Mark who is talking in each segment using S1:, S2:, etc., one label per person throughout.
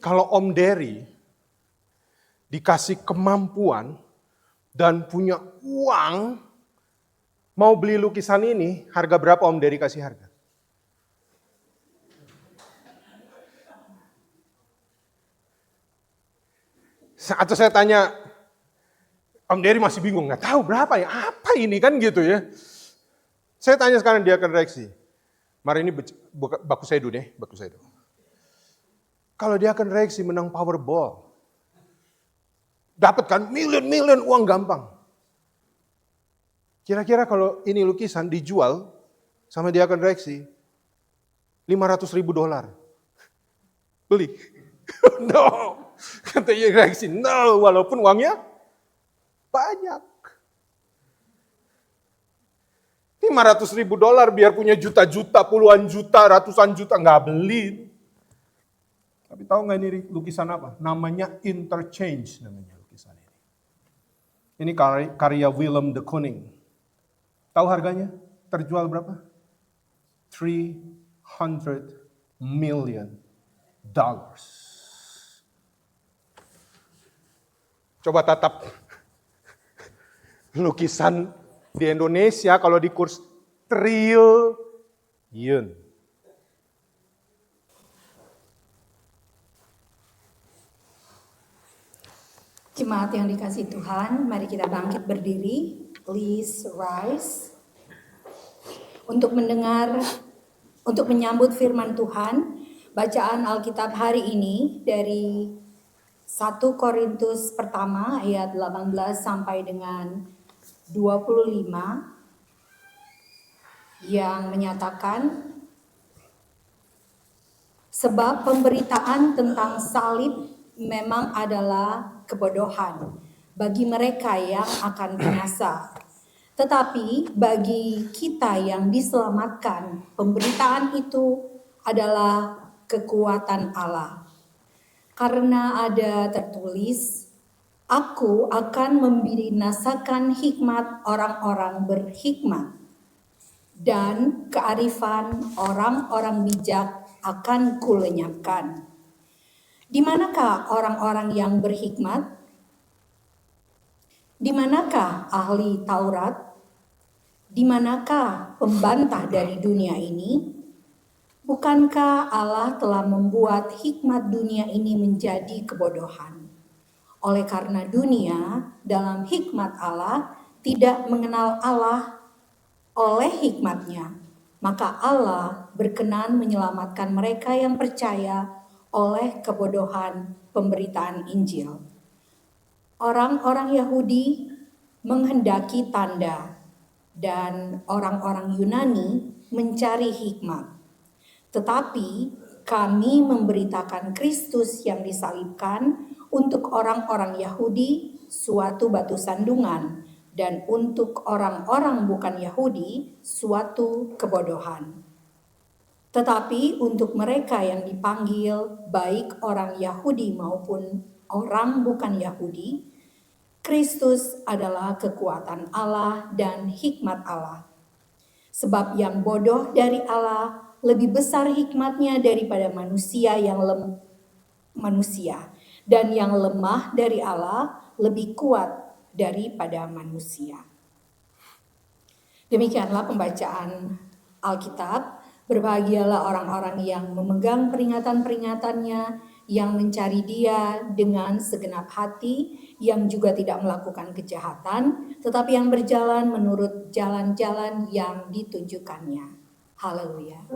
S1: Kalau Om Dery dikasih kemampuan dan punya uang, mau beli lukisan ini, harga berapa Om Dery kasih harga? Atau saya tanya, Om Dery masih bingung, nggak tahu berapa ya, apa ini kan gitu ya. Saya tanya sekarang dia akan reaksi. Mari ini baku saya dulu deh, baku saya dulu. Kalau dia akan reaksi menang Powerball, dapat kan miliun uang gampang. Kira-kira kalau ini lukisan dijual, sama dia akan reaksi, $500,000. Beli. No. Kata dia reaksi, no, walaupun uangnya banyak. $500,000 biar punya juta-juta, puluhan juta, ratusan juta, nggak beli. Tapi tahu nggak ini lukisan apa? Namanya Interchange namanya lukisan ini. Ini karya Willem de Kooning. Tahu harganya? Terjual berapa? $300 million. Coba tatap lukisan di Indonesia kalau di kurs triliun.
S2: Jemaat yang dikasihi Tuhan, mari kita bangkit berdiri. Please rise. Untuk menyambut firman Tuhan, bacaan Alkitab hari ini dari 1 Korintus pertama ayat 18 sampai dengan 25 yang menyatakan, sebab pemberitaan tentang salib memang adalah kebodohan bagi mereka yang akan binasa. Tetapi bagi kita yang diselamatkan, pemberitaan itu adalah kekuatan Allah. Karena ada tertulis, aku akan membinasakan hikmat orang-orang berhikmat, dan kearifan orang-orang bijak akan kulenyapkan. Di manakah orang-orang yang berhikmat? Di manakah ahli Taurat? Di manakah pembantah dari dunia ini? Bukankah Allah telah membuat hikmat dunia ini menjadi kebodohan? Oleh karena dunia dalam hikmat Allah tidak mengenal Allah oleh hikmatnya, maka Allah berkenan menyelamatkan mereka yang percaya oleh kebodohan pemberitaan Injil. Orang-orang Yahudi menghendaki tanda dan orang-orang Yunani mencari hikmat. Tetapi kami memberitakan Kristus yang disalibkan untuk orang-orang Yahudi suatu batu sandungan, dan untuk orang-orang bukan Yahudi suatu kebodohan. Tetapi untuk mereka yang dipanggil, baik orang Yahudi maupun orang bukan Yahudi, Kristus adalah kekuatan Allah dan hikmat Allah. Sebab yang bodoh dari Allah lebih besar hikmatnya daripada manusia, dan yang lemah dari Allah lebih kuat daripada manusia. Demikianlah pembacaan Alkitab. Berbahagialah orang-orang yang memegang peringatan-peringatannya, yang mencari Dia dengan segenap hati, yang juga tidak melakukan kejahatan, tetapi yang berjalan menurut jalan-jalan yang ditunjukkannya. Haleluya.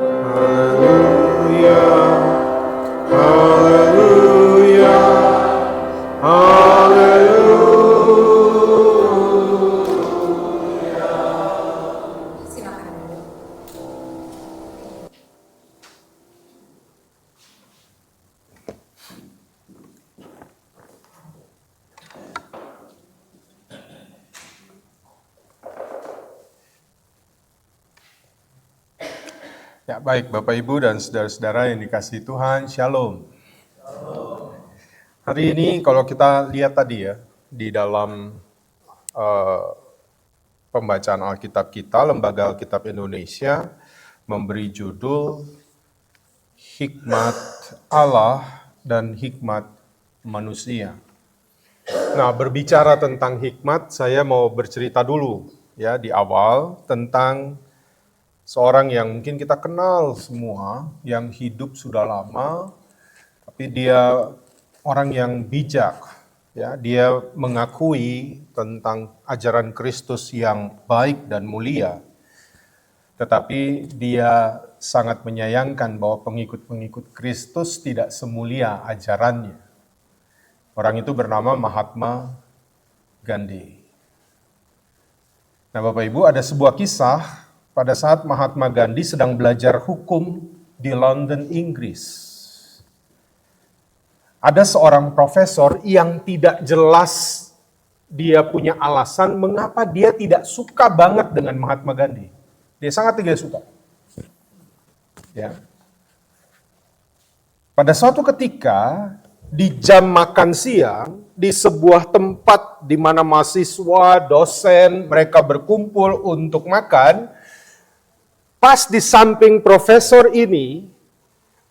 S1: Haleluya. Haleluya. Haleluya.
S2: Silakan.
S1: Ya, baik Bapak Ibu dan saudara-saudara yang dikasihi Tuhan, Shalom. Hari ini kalau kita lihat tadi ya, di dalam pembacaan Alkitab kita, Lembaga Alkitab Indonesia memberi judul hikmat Allah dan hikmat manusia. Nah, berbicara tentang hikmat, saya mau bercerita dulu ya di awal tentang seorang yang mungkin kita kenal semua, yang hidup sudah lama, tapi dia orang yang bijak. Ya, dia mengakui tentang ajaran Kristus yang baik dan mulia. Tetapi dia sangat menyayangkan bahwa pengikut-pengikut Kristus tidak semulia ajarannya. Orang itu bernama Mahatma Gandhi. Nah, Bapak Ibu, ada sebuah kisah pada saat Mahatma Gandhi sedang belajar hukum di London, Inggris. Ada seorang profesor yang tidak jelas dia punya alasan mengapa dia tidak suka banget dengan Mahatma Gandhi. Dia sangat tidak suka. Ya. Pada suatu ketika di jam makan siang di sebuah tempat di mana mahasiswa, dosen, mereka berkumpul untuk makan, pas di samping profesor ini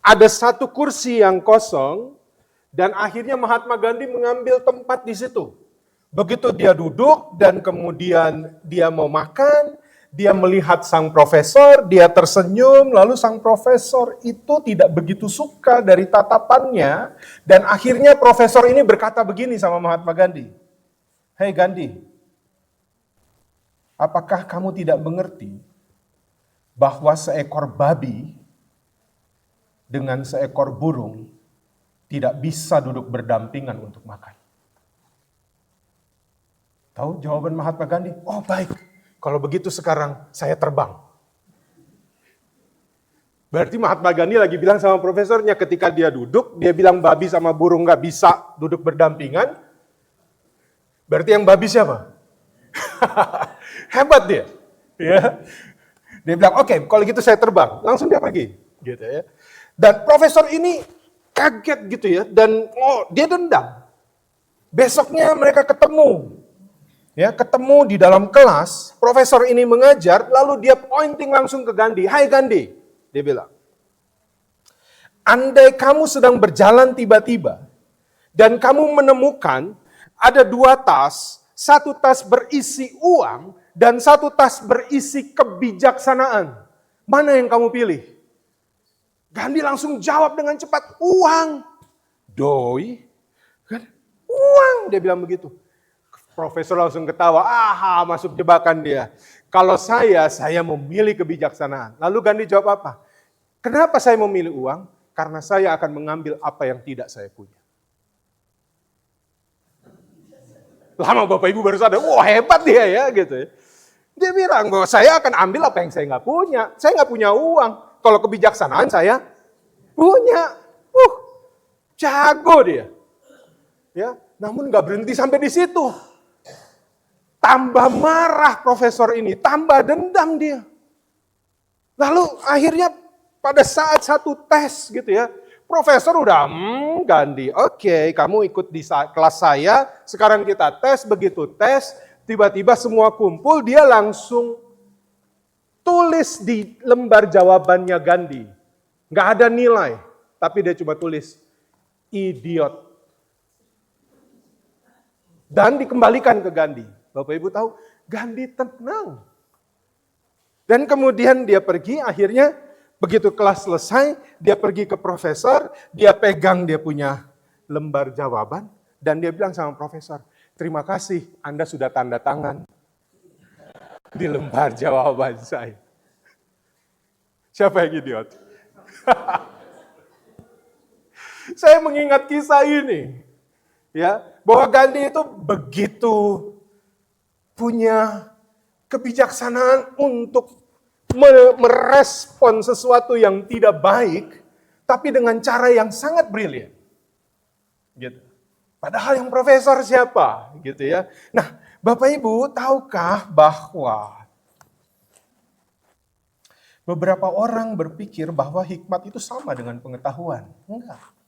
S1: ada satu kursi yang kosong. Dan akhirnya Mahatma Gandhi mengambil tempat di situ. Begitu dia duduk dan kemudian dia mau makan, dia melihat sang profesor, dia tersenyum, lalu sang profesor itu tidak begitu suka dari tatapannya, dan akhirnya profesor ini berkata begini sama Mahatma Gandhi, "Hei Gandhi, apakah kamu tidak mengerti bahwa seekor babi dengan seekor burung tidak bisa duduk berdampingan untuk makan?" Tahu jawaban Mahatma Gandhi? "Oh baik, kalau begitu sekarang saya terbang." Berarti Mahatma Gandhi lagi bilang sama profesornya ketika dia duduk, dia bilang babi sama burung gak bisa duduk berdampingan. Berarti yang babi siapa? Hebat dia. Ya. Dia bilang, "Oke, kalau gitu saya terbang." Langsung dia pergi. Gitu ya. Dan profesor ini kaget gitu ya, dan dia dendam. Besoknya mereka ketemu. Ya, ketemu di dalam kelas, profesor ini mengajar, lalu dia pointing langsung ke Gandhi. "Hai Gandhi," dia bilang, "andai kamu sedang berjalan tiba-tiba, dan kamu menemukan ada dua tas, satu tas berisi uang, dan satu tas berisi kebijaksanaan. Mana yang kamu pilih?" Gandhi langsung jawab dengan cepat, "Uang." "Doi? Kan? Uang," dia bilang begitu. Profesor langsung ketawa, "Aha, masuk jebakan dia. Kalau saya memilih kebijaksanaan." Lalu Gandhi jawab apa? "Kenapa saya memilih uang? Karena saya akan mengambil apa yang tidak saya punya." Lama Bapak Ibu baru sadar, wah hebat dia ya gitu ya. Dia bilang bahwa saya akan ambil apa yang saya nggak punya. Saya nggak punya uang. Kalau kebijaksanaan saya punya. Jago dia. Ya, namun nggak berhenti sampai di situ. Tambah marah profesor ini, tambah dendam dia. Lalu akhirnya pada saat satu tes gitu ya, profesor udah, Gandhi, oke, kamu ikut di kelas saya, sekarang kita tes, begitu tes, tiba-tiba semua kumpul, dia langsung tulis di lembar jawabannya Gandhi. Nggak ada nilai, tapi dia cuma tulis, idiot. Dan dikembalikan ke Gandhi. Bapak Ibu tahu, Gandhi tenang. Dan kemudian dia pergi, akhirnya begitu kelas selesai, dia pergi ke profesor, dia pegang dia punya lembar jawaban, dan dia bilang sama profesor, "Terima kasih, Anda sudah tanda tangan di lembar jawaban saya." Siapa yang idiot? Saya mengingat kisah ini, ya, bahwa Gandhi itu begitu punya kebijaksanaan untuk merespon sesuatu yang tidak baik, tapi dengan cara yang sangat brilian. Gitu. Padahal yang profesor siapa? Gitu ya. Nah, Bapak Ibu, tahukah bahwa beberapa orang berpikir bahwa hikmat itu sama dengan pengetahuan? Enggak.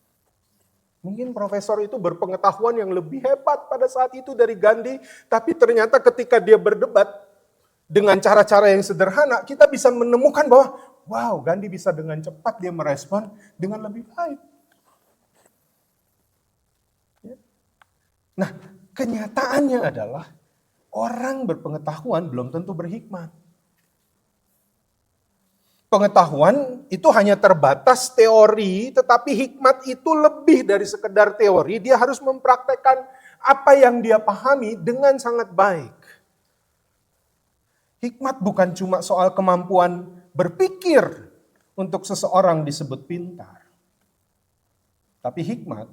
S1: Mungkin profesor itu berpengetahuan yang lebih hebat pada saat itu dari Gandhi, tapi ternyata ketika dia berdebat dengan cara-cara yang sederhana, kita bisa menemukan bahwa, wow, Gandhi bisa dengan cepat dia merespon dengan lebih baik. Nah, kenyataannya adalah orang berpengetahuan belum tentu berhikmat. Pengetahuan itu hanya terbatas teori, tetapi hikmat itu lebih dari sekedar teori. Dia harus mempraktekkan apa yang dia pahami dengan sangat baik. Hikmat bukan cuma soal kemampuan berpikir untuk seseorang disebut pintar. Tapi hikmat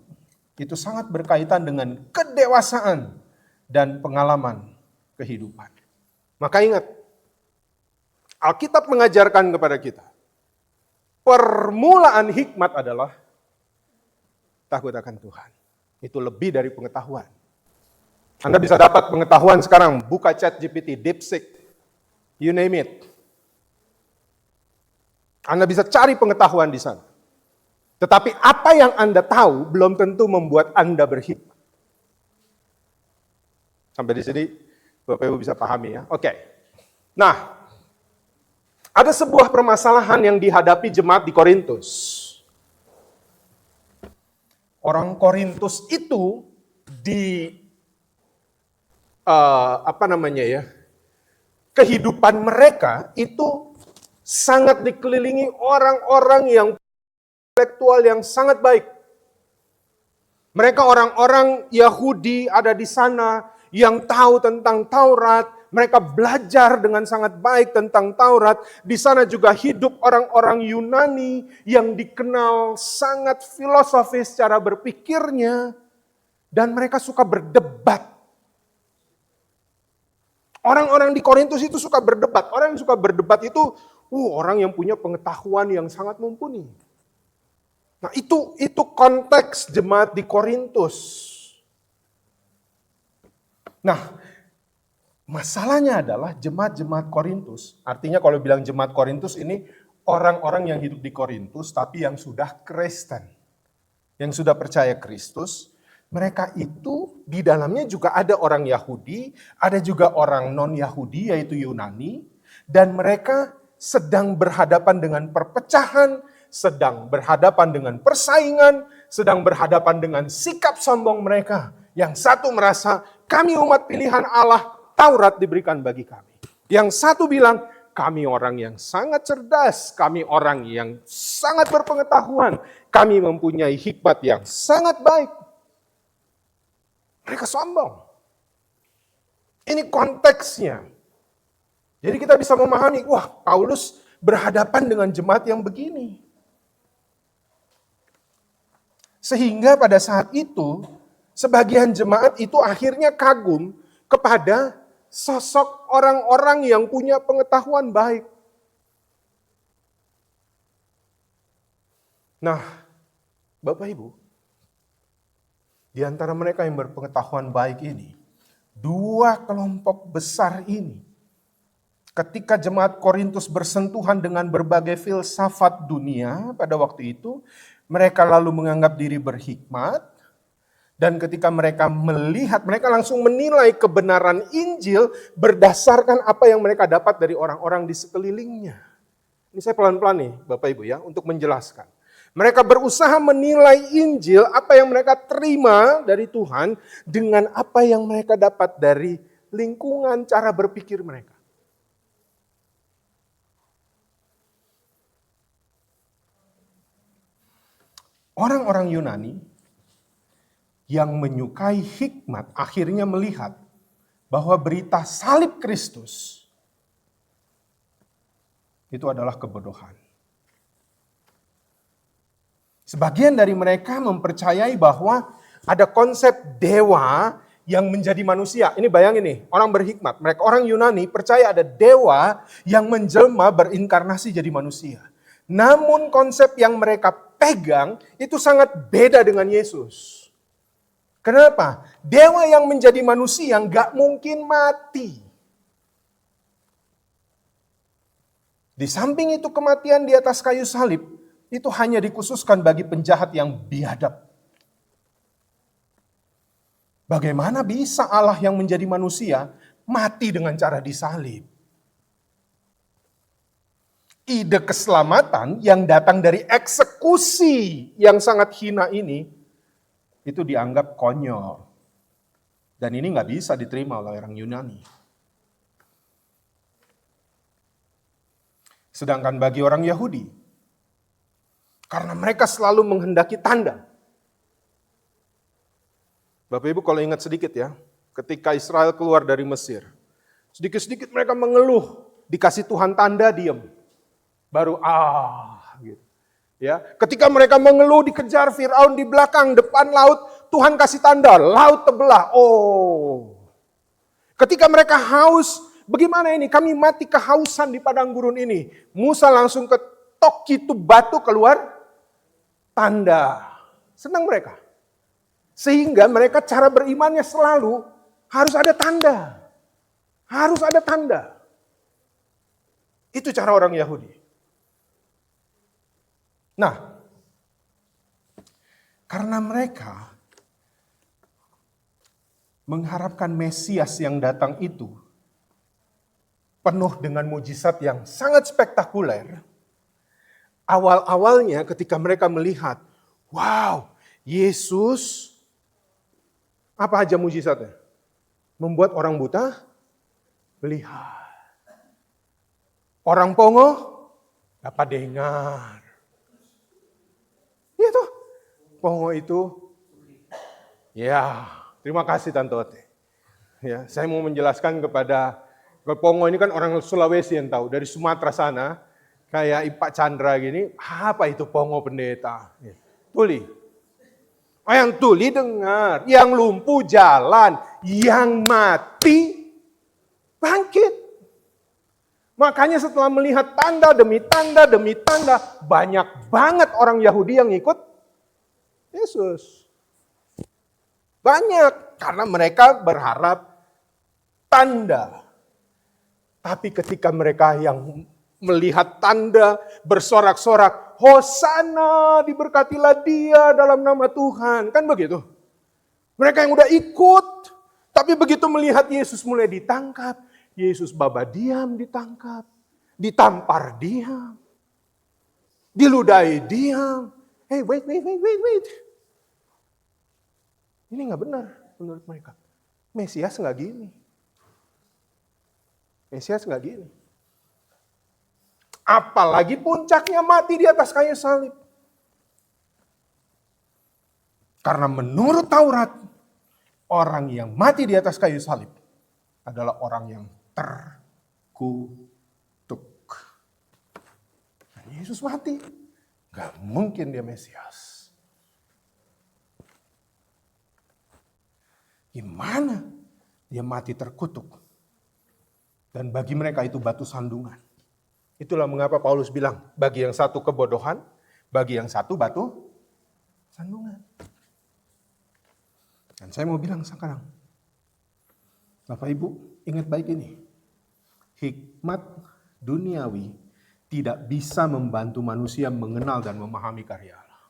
S1: itu sangat berkaitan dengan kedewasaan dan pengalaman kehidupan. Maka ingat, Alkitab mengajarkan kepada kita, permulaan hikmat adalah takut akan Tuhan. Itu lebih dari pengetahuan. Anda bisa dapat pengetahuan sekarang, buka ChatGPT, DeepSeek, you name it. Anda bisa cari pengetahuan di sana. Tetapi apa yang Anda tahu belum tentu membuat Anda berhikmat. Sampai di sini Bapak Ibu bisa pahami ya. Oke. Nah, ada sebuah permasalahan yang dihadapi jemaat di Korintus. Orang Korintus itu kehidupan mereka itu sangat dikelilingi orang-orang yang intelektual yang sangat baik. Mereka orang-orang Yahudi ada di sana yang tahu tentang Taurat. Mereka belajar dengan sangat baik tentang Taurat. Di sana juga hidup orang-orang Yunani yang dikenal sangat filosofis cara berpikirnya. Dan mereka suka berdebat. Orang-orang di Korintus itu suka berdebat. Orang yang suka berdebat itu orang yang punya pengetahuan yang sangat mumpuni. Nah itu konteks jemaat di Korintus. Nah, masalahnya adalah jemaat-jemaat Korintus, artinya kalau bilang jemaat Korintus ini orang-orang yang hidup di Korintus tapi yang sudah Kristen, yang sudah percaya Kristus, mereka itu di dalamnya juga ada orang Yahudi, ada juga orang non-Yahudi yaitu Yunani, dan mereka sedang berhadapan dengan perpecahan, sedang berhadapan dengan persaingan, sedang berhadapan dengan sikap sombong mereka. Yang satu merasa, kami umat pilihan Allah, Taurat diberikan bagi kami. Yang satu bilang, kami orang yang sangat cerdas, kami orang yang sangat berpengetahuan, kami mempunyai hikmat yang sangat baik. Mereka sombong. Ini konteksnya. Jadi kita bisa memahami, Paulus berhadapan dengan jemaat yang begini. Sehingga pada saat itu, sebagian jemaat itu akhirnya kagum kepada sosok orang-orang yang punya pengetahuan baik. Nah, Bapak Ibu, di antara mereka yang berpengetahuan baik ini, dua kelompok besar ini, ketika jemaat Korintus bersentuhan dengan berbagai filsafat dunia pada waktu itu, mereka lalu menganggap diri berhikmat. Dan ketika mereka melihat, mereka langsung menilai kebenaran Injil berdasarkan apa yang mereka dapat dari orang-orang di sekelilingnya. Ini saya pelan-pelan nih Bapak Ibu ya, untuk menjelaskan. Mereka berusaha menilai Injil, apa yang mereka terima dari Tuhan, dengan apa yang mereka dapat dari lingkungan cara berpikir mereka. Orang-orang Yunani yang menyukai hikmat akhirnya melihat bahwa berita salib Kristus itu adalah kebodohan. Sebagian dari mereka mempercayai bahwa ada konsep dewa yang menjadi manusia. Ini bayangin nih, orang berhikmat. Mereka orang Yunani percaya ada dewa yang menjelma berinkarnasi jadi manusia. Namun konsep yang mereka pegang itu sangat beda dengan Yesus. Kenapa? Dewa yang menjadi manusia nggak mungkin mati. Di samping itu kematian di atas kayu salib itu hanya dikhususkan bagi penjahat yang biadab. Bagaimana bisa Allah yang menjadi manusia mati dengan cara disalib? ide keselamatan yang datang dari eksekusi yang sangat hina ini, itu dianggap konyol. Dan ini nggak bisa diterima oleh orang Yunani. Sedangkan bagi orang Yahudi, karena mereka selalu menghendaki tanda. Bapak Ibu kalau ingat sedikit ya, ketika Israel keluar dari Mesir, sedikit-sedikit mereka mengeluh, dikasih Tuhan tanda, diam. Baru gitu. Ya, ketika mereka mengeluh dikejar Firaun di belakang, depan laut, Tuhan kasih tanda, laut terbelah. Ketika mereka haus, bagaimana ini? Kami mati kehausan di padang gurun ini. Musa langsung ketok itu batu keluar tanda. Senang mereka. Sehingga mereka cara berimannya selalu harus ada tanda. Harus ada tanda. Itu cara orang Yahudi. Nah, karena mereka mengharapkan Mesias yang datang itu penuh dengan mujizat yang sangat spektakuler, awal-awalnya ketika mereka melihat, wow, Yesus, apa aja mujizatnya? Membuat orang buta melihat. Orang pongo dapat dengar. Iya tuh, pongo itu, ya, terima kasih Tante Ote. Ya, saya mau menjelaskan kepada pongo ini kan orang Sulawesi yang tahu, dari Sumatera sana, kayak Pak Chandra gini, apa itu pongo pendeta? Ya. Tuli. Yang tuli dengar, yang lumpuh jalan, yang mati bangkit. Makanya setelah melihat tanda demi tanda demi tanda, banyak banget orang Yahudi yang ikut Yesus. Banyak, karena mereka berharap tanda. Tapi ketika mereka yang melihat tanda, bersorak-sorak, Hosana, diberkatilah dia dalam nama Tuhan. Kan begitu. Mereka yang udah ikut, tapi begitu melihat Yesus mulai ditangkap, Yesus baba diam ditangkap, ditampar diam, diludahi diam. Hey, wait. Ini nggak benar menurut mereka. Mesias nggak gini. Mesias nggak gini. Apalagi puncaknya mati di atas kayu salib. Karena menurut Taurat, orang yang mati di atas kayu salib adalah orang yang terkutuk. Yesus mati, gak mungkin dia Mesias. Gimana dia mati terkutuk? Dan bagi mereka itu batu sandungan. Itulah mengapa Paulus bilang, bagi yang satu kebodohan, bagi yang satu batu sandungan. Dan saya mau bilang sekarang, Bapak Ibu, ingat baik ini. Hikmat duniawi tidak bisa membantu manusia mengenal dan memahami karya Allah.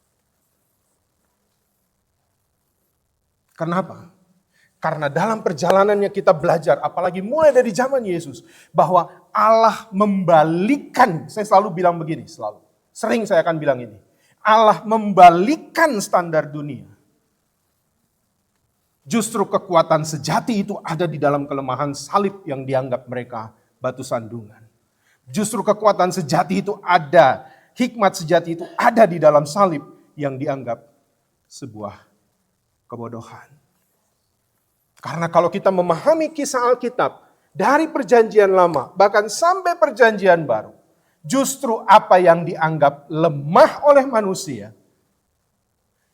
S1: Kenapa? Karena dalam perjalanannya kita belajar, apalagi mulai dari zaman Yesus, bahwa Allah membalikkan, saya selalu bilang begini, sering saya akan bilang ini, Allah membalikkan standar dunia. Justru kekuatan sejati itu ada di dalam kelemahan salib yang dianggap mereka batu sandungan. Justru kekuatan sejati itu ada, hikmat sejati itu ada di dalam salib yang dianggap sebuah kebodohan. Karena kalau kita memahami kisah Alkitab dari perjanjian lama, bahkan sampai perjanjian baru, justru apa yang dianggap lemah oleh manusia,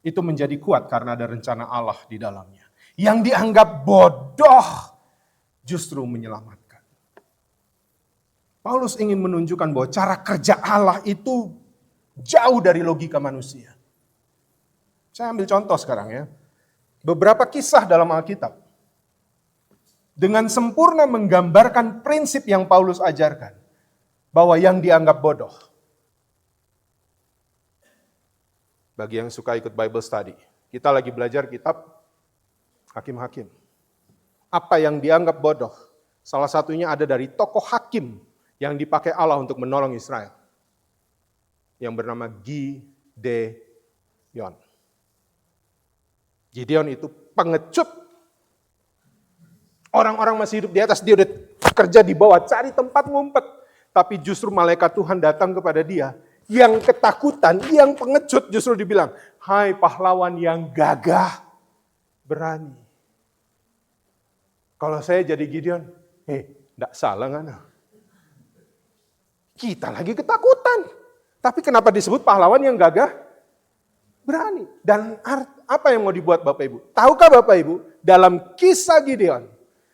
S1: itu menjadi kuat karena ada rencana Allah di dalamnya. Yang dianggap bodoh justru menyelamatkan. Paulus ingin menunjukkan bahwa cara kerja Allah itu jauh dari logika manusia. Saya ambil contoh sekarang ya. Beberapa kisah dalam Alkitab dengan sempurna menggambarkan prinsip yang Paulus ajarkan. Bahwa yang dianggap bodoh. Bagi yang suka ikut Bible study. Kita lagi belajar kitab Hakim-Hakim. Apa yang dianggap bodoh? Salah satunya ada dari tokoh hakim yang dipakai Allah untuk menolong Israel. yang bernama Gideon. Gideon itu pengecut. Orang-orang masih hidup di atas, dia udah kerja di bawah, cari tempat ngumpet. Tapi justru malaikat Tuhan datang kepada dia, yang ketakutan, yang pengecut justru dibilang, hai pahlawan yang gagah, berani. Kalau saya jadi Gideon, enggak salah kan? Kita lagi ketakutan. Tapi kenapa disebut pahlawan yang gagah? Berani. Dan apa yang mau dibuat Bapak Ibu? Tahukah Bapak Ibu, dalam kisah Gideon,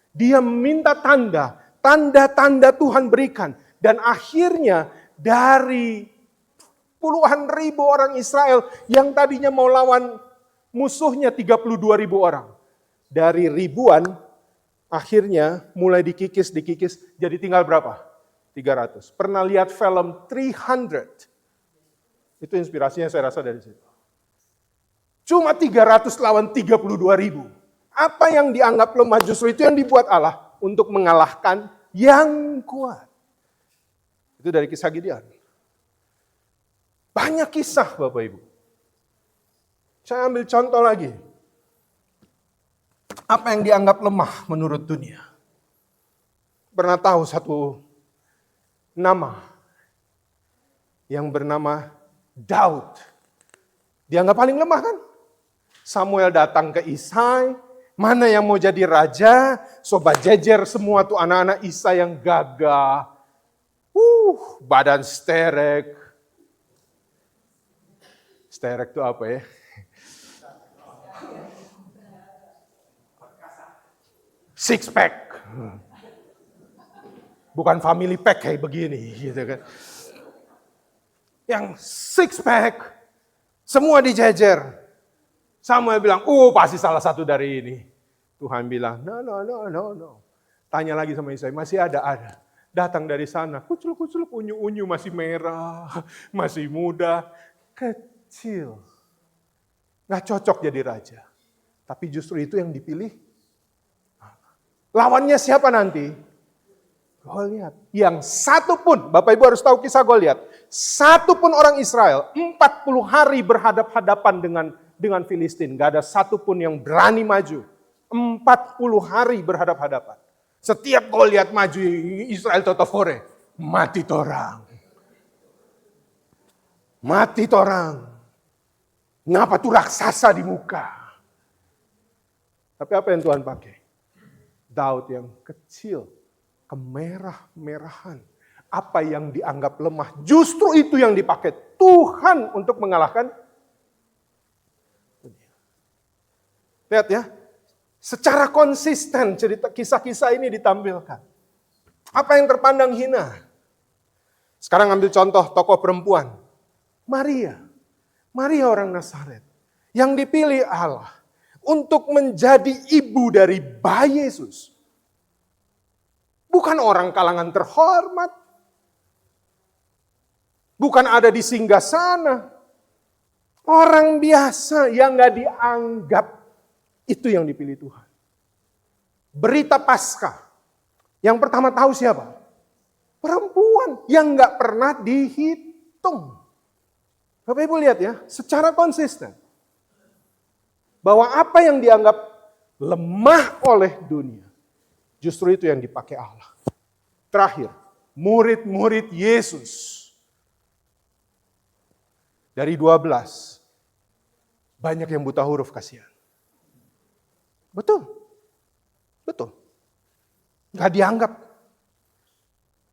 S1: dia minta tanda-tanda Tuhan berikan. Dan akhirnya dari puluhan ribu orang Israel yang tadinya mau lawan musuhnya 32.000 orang. Dari ribuan, akhirnya mulai dikikis, jadi tinggal berapa? 300. Pernah lihat film 300? Itu inspirasinya saya rasa dari situ. Cuma 300 lawan 32.000. Apa yang dianggap lemah justru itu yang dibuat Allah untuk mengalahkan yang kuat. Itu dari kisah Gideon. Banyak kisah Bapak Ibu. Saya ambil contoh lagi. Apa yang dianggap lemah menurut dunia? Pernah tahu satu nama yang bernama Daud. Dianggap paling lemah kan? Samuel datang ke Isai, mana yang mau jadi raja? Sobat jejer semua tuh anak-anak Isai yang gagah. Badan sterek. Sterek itu apa ya? Six pack. Bukan family pack kayak begini gitu kan. Yang six pack, semua dijejer. Samuel bilang, pasti salah satu dari ini. Tuhan bilang, no. Tanya lagi sama Isai, masih ada. Datang dari sana, kucul-kucul, unyu-unyu, masih merah, masih muda, kecil. Gak cocok jadi raja. Tapi justru itu yang dipilih. Lawannya siapa nanti? Goliat. Yang satu pun, Bapak Ibu harus tahu kisah Goliat. Satu pun orang Israel, 40 hari berhadap-hadapan dengan Filistin. Gak ada satu pun yang berani maju. 40 hari berhadap-hadapan. Setiap Goliat maju, Israel totofore. Mati torang. Mati torang. Ngapa tuh raksasa di muka? Tapi apa yang Tuhan pakai? Daud yang kecil, kemerah-merahan. Apa yang dianggap lemah, justru itu yang dipakai Tuhan untuk mengalahkan. Lihat ya, secara konsisten cerita kisah-kisah ini ditampilkan. Apa yang terpandang hina? Sekarang ambil contoh tokoh perempuan. Maria orang Nazaret. Yang dipilih Allah untuk menjadi ibu dari bayi Yesus. Bukan orang kalangan terhormat. Bukan ada di singgasana. Orang biasa yang gak dianggap. Itu yang dipilih Tuhan. Berita Paskah. Yang pertama tahu siapa? Perempuan yang gak pernah dihitung. Bapak Ibu lihat ya, secara konsisten. Bahwa apa yang dianggap lemah oleh dunia. Justru itu yang dipakai Allah. Terakhir, murid-murid Yesus. Dari 12, banyak yang buta huruf kasihan. Betul. Gak dianggap.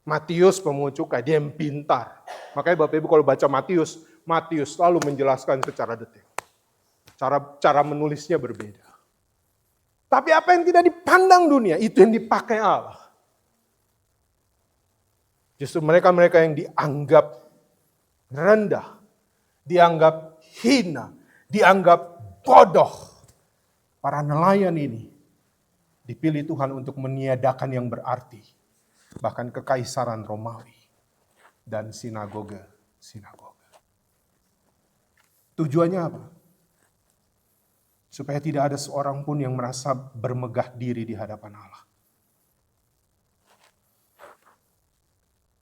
S1: Matius pemungut cukai, dia yang pintar. Makanya Bapak Ibu kalau baca Matius selalu menjelaskan secara detail. Cara menulisnya berbeda. Tapi apa yang tidak dipandang dunia, itu yang dipakai Allah. Justru mereka-mereka yang dianggap rendah, dianggap hina, dianggap bodoh. Para nelayan ini dipilih Tuhan untuk meniadakan yang berarti. Bahkan kekaisaran Romawi dan sinagoga. Tujuannya apa? Supaya tidak ada seorang pun yang merasa bermegah diri di hadapan Allah.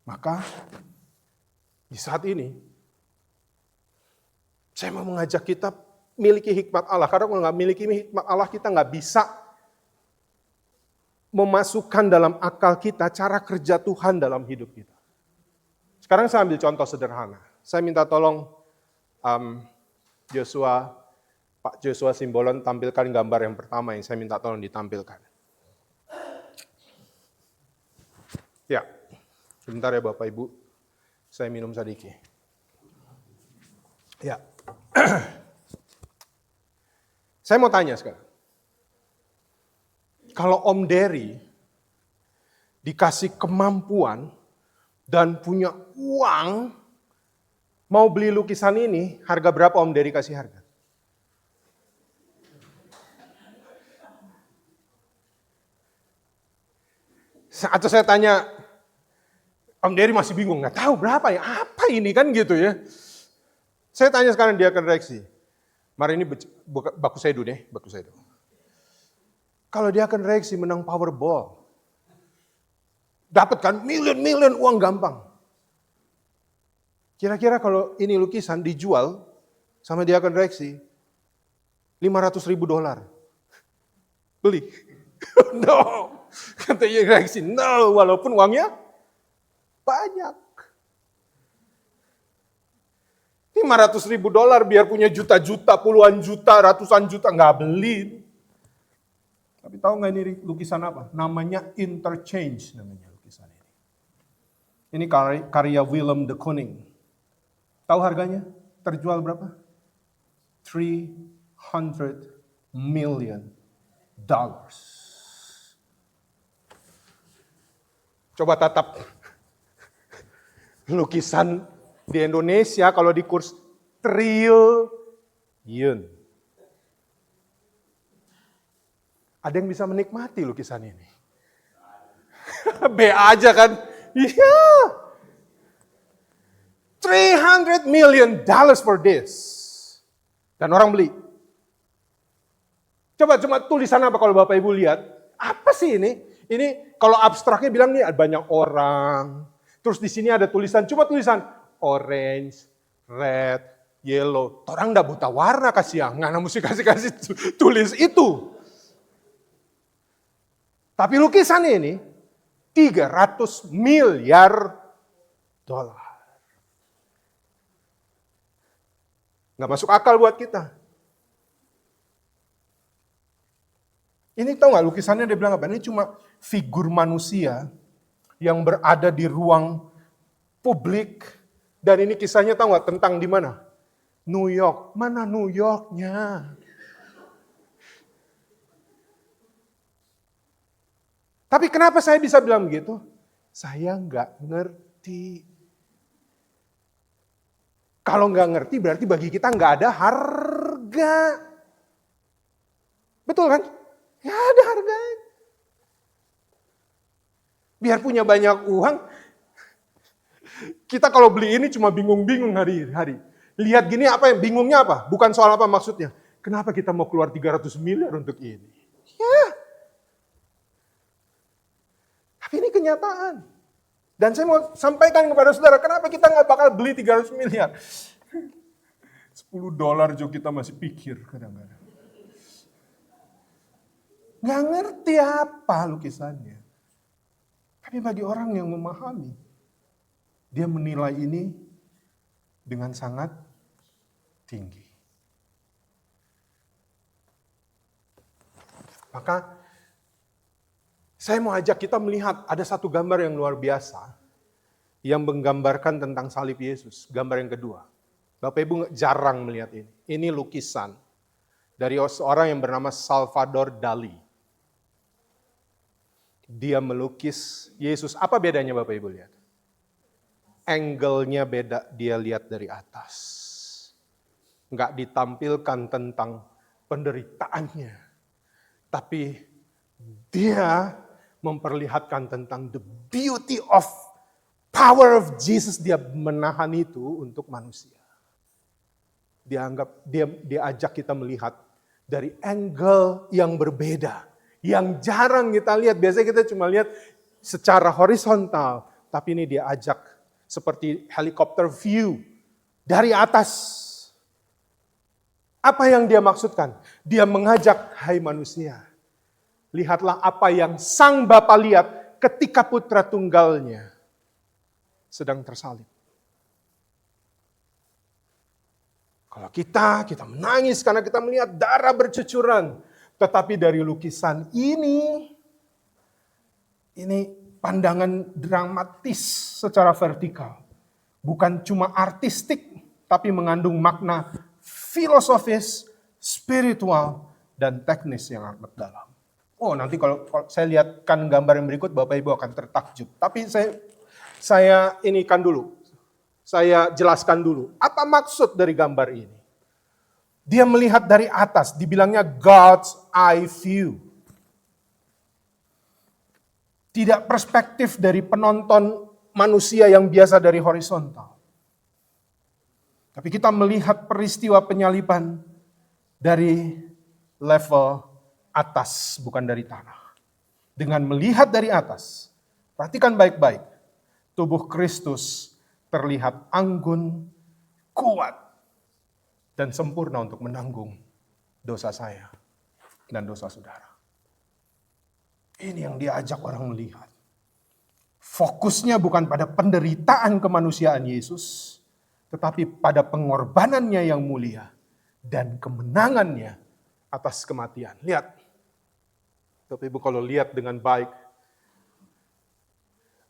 S1: Maka di saat ini Saya mau mengajak kita miliki hikmat Allah. Karena kalau nggak miliki hikmat Allah, kita nggak bisa memasukkan dalam akal kita cara kerja Tuhan dalam hidup kita. Sekarang saya ambil contoh sederhana. Saya minta tolong Pak Joshua Simbolon tampilkan gambar yang pertama yang saya minta tolong ditampilkan. Ya, sebentar ya Bapak Ibu, saya minum sedikit. Ya, saya mau tanya sekarang. Kalau Om Dery dikasih kemampuan dan punya uang, mau beli lukisan ini, harga berapa Om Dery kasih harga? Atau saya tanya, Om Dery masih bingung, nggak tahu berapa ya, apa ini kan gitu ya. Saya tanya sekarang dia akan reaksi. Mari ini baku saya dulu deh, baku saya dulu. Kalau dia akan reaksi menang Powerball, dapat kan miliun-miliun uang gampang. Kira-kira kalau ini lukisan dijual, sama dia akan reaksi, $500.000. Beli. No. Katanya reaksi, no, walaupun uangnya banyak. $500.000 biar punya juta-juta, puluhan juta, ratusan juta, nggak beli. Tapi tahu nggak ini lukisan apa? Namanya Interchange, namanya lukisan ini. Ini karya Willem de Kooning. Tahu harganya? Terjual berapa? $300 million. Coba tatap lukisan di Indonesia kalau di kurs triliun. Ada yang bisa menikmati lukisan ini? B aja kan? Iya. $300 million for this. Dan orang beli. Coba tulisan apa kalau Bapak Ibu lihat? Apa sih ini? Ini kalau abstraknya bilang nih banyak orang. Terus di sini ada tulisan, cuma tulisan orange, red, yellow. Orang nggak buta warna kasihan, nggak mesti kasih tulis itu. Tapi lukisan ini $300 miliar. Nggak masuk akal buat kita. Ini tahu nggak lukisannya dia bilang apa? Ini cuma figur manusia yang berada di ruang publik. Dan ini kisahnya tahu nggak tentang di mana? New York. Mana New Yorknya? Tapi kenapa saya bisa bilang begitu? Saya nggak ngerti. Kalau nggak ngerti berarti bagi kita nggak ada harga. Betul kan? Nggak ada harganya. Biar punya banyak uang, kita kalau beli ini cuma bingung-bingung hari-hari. Lihat gini apa yang bingungnya apa? Bukan soal apa maksudnya. Kenapa kita mau keluar 300 miliar untuk ini? Ya. Tapi ini kenyataan. Dan saya mau sampaikan kepada saudara, kenapa kita nggak bakal beli 300 miliar? $10 juga kita masih pikir kadang-kadang. Nggak ngerti apa lukisannya. Tapi bagi orang yang memahami, dia menilai ini dengan sangat tinggi. Maka saya mau ajak kita melihat ada satu gambar yang luar biasa yang menggambarkan tentang salib Yesus. Gambar yang kedua. Bapak Ibu jarang melihat ini. Ini lukisan dari seorang yang bernama Salvador Dali. Dia melukis Yesus. Apa bedanya Bapak Ibu lihat? Angle-nya beda, dia lihat dari atas. Enggak ditampilkan tentang penderitaannya. Tapi dia memperlihatkan tentang the beauty of power of Jesus. Dia menahan itu untuk manusia. Dia ajak kita melihat dari angle yang berbeda. Yang jarang kita lihat, biasanya kita cuma lihat secara horizontal. Tapi ini dia ajak seperti helikopter view dari atas. Apa yang dia maksudkan? Dia mengajak, hai manusia, lihatlah apa yang Sang Bapa lihat ketika putra tunggalnya sedang tersalib. Kalau kita menangis karena kita melihat darah bercucuran. Tetapi dari lukisan ini pandangan dramatis secara vertikal. Bukan cuma artistik, tapi mengandung makna filosofis, spiritual, dan teknis yang amat dalam. Oh, nanti kalau saya lihatkan gambar yang berikut, Bapak Ibu akan tertakjub. Tapi saya inikan dulu. Saya jelaskan dulu, apa maksud dari gambar ini? Dia melihat dari atas, dibilangnya God's eye view. Tidak perspektif dari penonton manusia yang biasa dari horizontal. Tapi kita melihat peristiwa penyaliban dari level atas, bukan dari tanah. Dengan melihat dari atas, perhatikan baik-baik, tubuh Kristus terlihat anggun, kuat, dan sempurna untuk menanggung dosa saya dan dosa saudara. Ini yang diajak orang melihat. Fokusnya bukan pada penderitaan kemanusiaan Yesus, tetapi pada pengorbanannya yang mulia dan kemenangannya atas kematian. Lihat, Bapak Ibu kalau lihat dengan baik,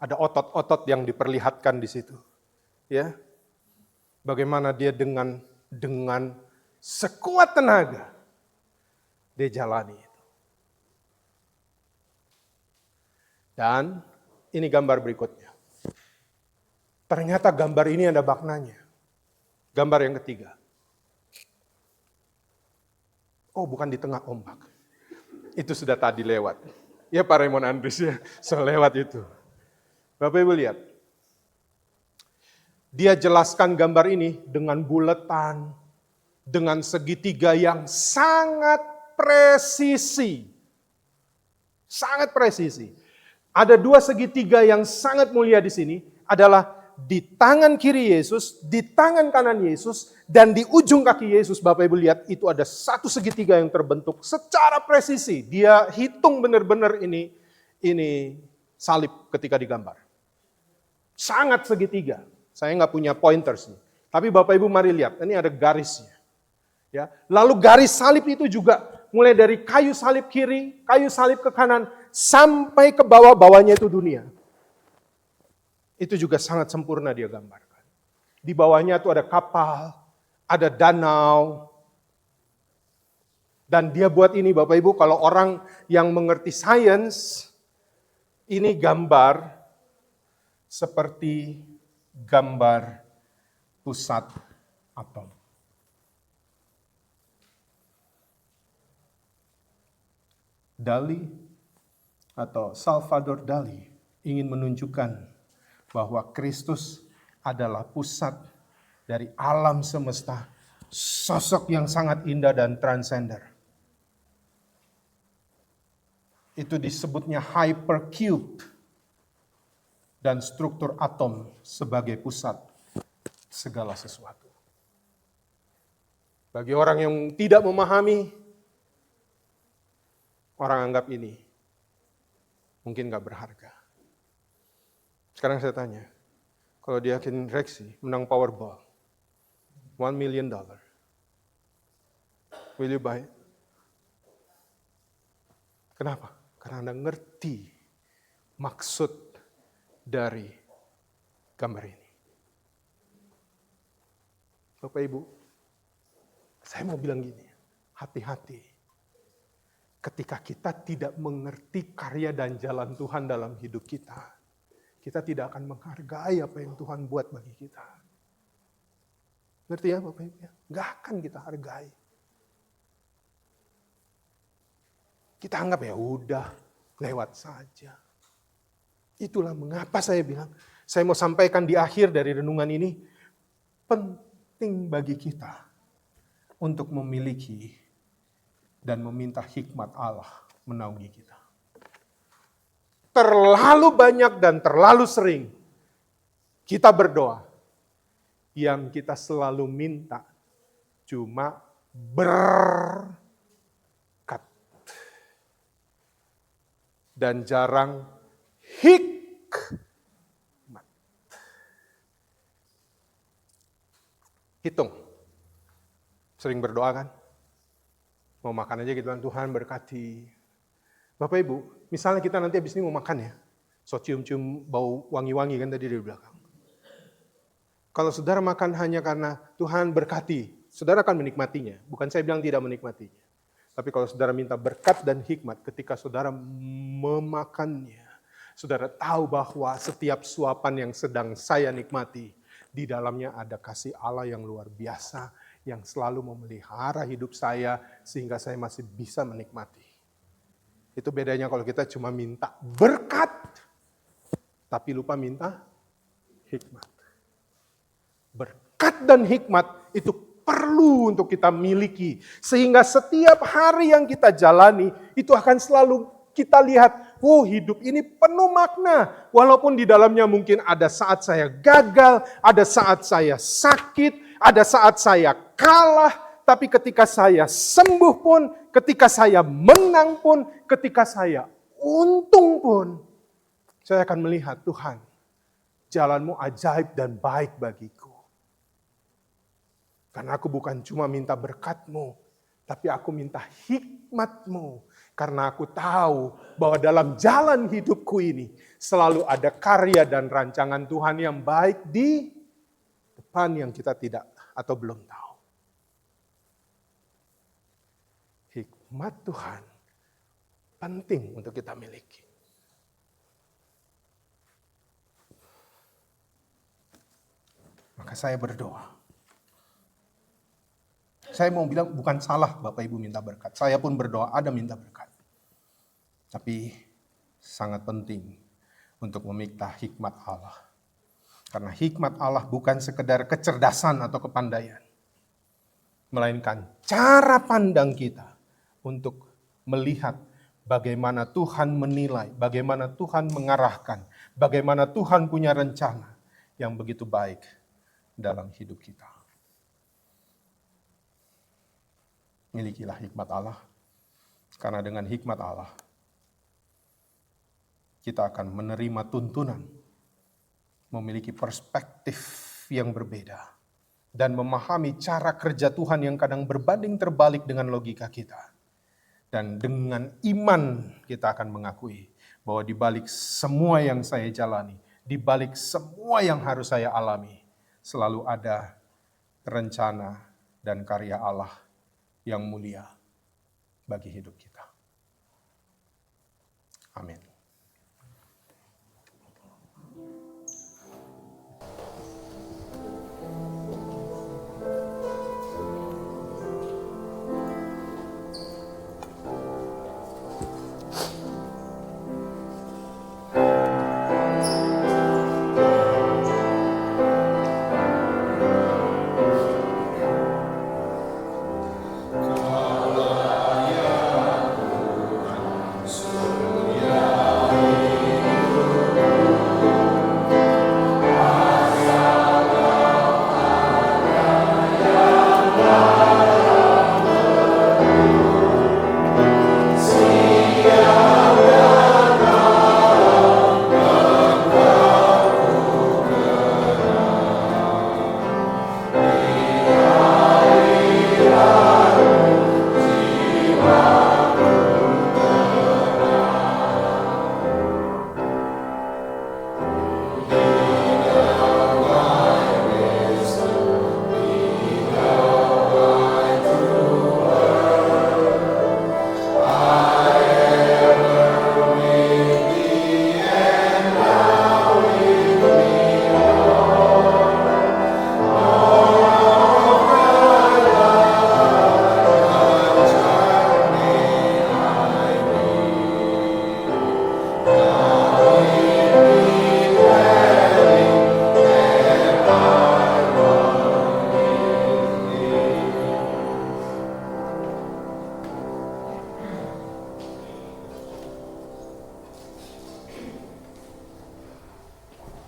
S1: ada otot-otot yang diperlihatkan di situ. Ya, bagaimana dia dengan sekuat tenaga dia jalani itu. Dan ini gambar berikutnya. Ternyata gambar ini ada maknanya. Gambar yang ketiga. Oh, bukan di tengah ombak. Itu sudah tadi lewat. Ya Pak Raymond Andres ya, so lewat itu. Bapak Ibu lihat. Dia jelaskan gambar ini dengan buletan, dengan segitiga yang sangat presisi. Sangat presisi. Ada dua segitiga yang sangat mulia di sini, adalah di tangan kiri Yesus, di tangan kanan Yesus, dan di ujung kaki Yesus. Bapak Ibu lihat, itu ada satu segitiga yang terbentuk secara presisi. Dia hitung benar-benar ini salib ketika digambar. Sangat segitiga. Saya nggak punya pointers nih. Tapi Bapak Ibu mari lihat, ini ada garisnya. Ya. Lalu garis salib itu juga mulai dari kayu salib kiri, kayu salib ke kanan, sampai ke bawah-bawahnya itu dunia. Itu juga sangat sempurna dia gambarkan. Di bawahnya itu ada kapal, ada danau. Dan dia buat ini Bapak Ibu, kalau orang yang mengerti sains, ini gambar seperti gambar pusat atom. Dali atau Salvador Dali ingin menunjukkan bahwa Kristus adalah pusat dari alam semesta, sosok yang sangat indah dan transender. Itu disebutnya hypercube. Dan struktur atom sebagai pusat segala sesuatu. Bagi orang yang tidak memahami, orang anggap ini mungkin gak berharga. Sekarang saya tanya, kalau dia yakin Rexy menang Powerball, $1 million, will you buy it? Kenapa? Karena Anda ngerti maksud dari gambar ini. Bapak Ibu, saya mau bilang gini, hati-hati. Ketika kita tidak mengerti karya dan jalan Tuhan dalam hidup kita, kita tidak akan menghargai apa yang Tuhan buat bagi kita. Ngerti ya Bapak Ibu? Nggak akan kita hargai. Kita anggap ya udah, lewat saja. Itulah mengapa saya bilang, saya mau sampaikan di akhir dari renungan ini, penting bagi kita untuk memiliki dan meminta hikmat Allah menaungi kita. Terlalu banyak dan terlalu sering kita berdoa, yang kita selalu minta cuma berkat. Dan jarang hikmat. Hitung. Sering berdoa kan? Mau makan aja gitu kan, Tuhan berkati. Bapak Ibu, misalnya kita nanti habis ini mau makan ya. So cium-cium bau wangi-wangi kan tadi di belakang. Kalau saudara makan hanya karena Tuhan berkati, saudara akan menikmatinya. Bukan saya bilang tidak menikmatinya. Tapi kalau saudara minta berkat dan hikmat ketika saudara memakannya, saudara tahu bahwa setiap suapan yang sedang saya nikmati, di dalamnya ada kasih Allah yang luar biasa, yang selalu memelihara hidup saya, sehingga saya masih bisa menikmati. Itu bedanya kalau kita cuma minta berkat, tapi lupa minta hikmat. Berkat dan hikmat itu perlu untuk kita miliki. Sehingga setiap hari yang kita jalani, itu akan selalu kita lihat, oh hidup ini penuh makna. Walaupun di dalamnya mungkin ada saat saya gagal, ada saat saya sakit, ada saat saya kalah. Tapi ketika saya sembuh pun, ketika saya menang pun, ketika saya untung pun, saya akan melihat Tuhan, jalanmu ajaib dan baik bagiku. Karena aku bukan cuma minta berkat-Mu, tapi aku minta hikmat-Mu. Karena aku tahu bahwa dalam jalan hidupku ini selalu ada karya dan rancangan Tuhan yang baik di depan yang kita tidak atau belum tahu. Hikmat Tuhan penting untuk kita miliki. Maka saya berdoa. Saya mau bilang bukan salah Bapak Ibu minta berkat. Saya pun berdoa ada minta berkat. Tapi sangat penting untuk meminta hikmat Allah. Karena hikmat Allah bukan sekedar kecerdasan atau kepandaian. Melainkan cara pandang kita untuk melihat bagaimana Tuhan menilai, bagaimana Tuhan mengarahkan, bagaimana Tuhan punya rencana yang begitu baik dalam hidup kita. Milikilah hikmat Allah, karena dengan hikmat Allah, kita akan menerima tuntunan, memiliki perspektif yang berbeda, dan memahami cara kerja Tuhan yang kadang berbanding terbalik dengan logika kita. Dan dengan iman kita akan mengakui bahwa di balik semua yang saya jalani, di balik semua yang harus saya alami, selalu ada rencana dan karya Allah yang mulia bagi hidup kita. Amin.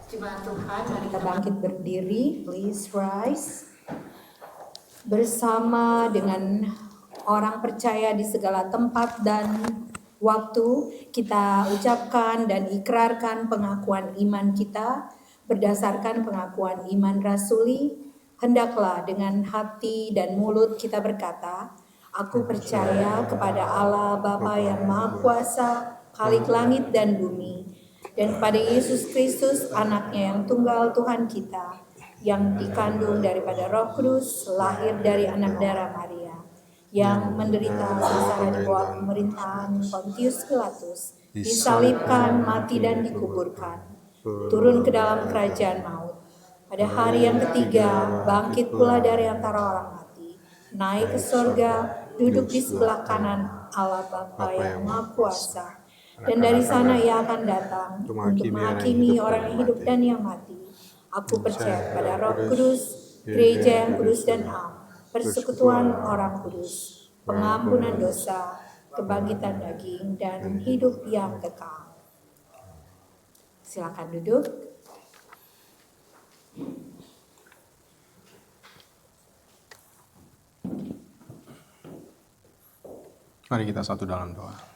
S2: Jemaat Tuhan, mari kita bangkit berdiri. Please rise. bersama dengan orang percaya di segala tempat dan waktu, kita ucapkan dan ikrarkan pengakuan iman kita berdasarkan pengakuan iman rasuli. Hendaklah dengan hati dan mulut kita berkata, aku percaya kepada Allah Bapa yang Maha Kuasa, Khalik langit dan bumi, dan kepada Yesus Kristus, anaknya yang tunggal Tuhan kita, yang dikandung daripada Roh Kudus, lahir dari anak darah Maria, yang menderita sengsara di bawah pemerintahan Pontius Pilatus, disalibkan, mati dan dikuburkan, turun ke dalam kerajaan maut. Pada hari yang ketiga, bangkit pula dari antara orang mati, naik ke sorga, duduk di sebelah kanan Allah Bapa yang Maha Kuasa. Dan dari sana ia akan datang untuk menghakimi orang yang hidup dan yang mati. Aku percaya pada Roh Kudus, gereja yang kudus dan am, persekutuan orang kudus, pengampunan dosa, kebangkitan daging, dan hidup yang kekal. Silakan duduk.
S1: Mari kita satu dalam doa.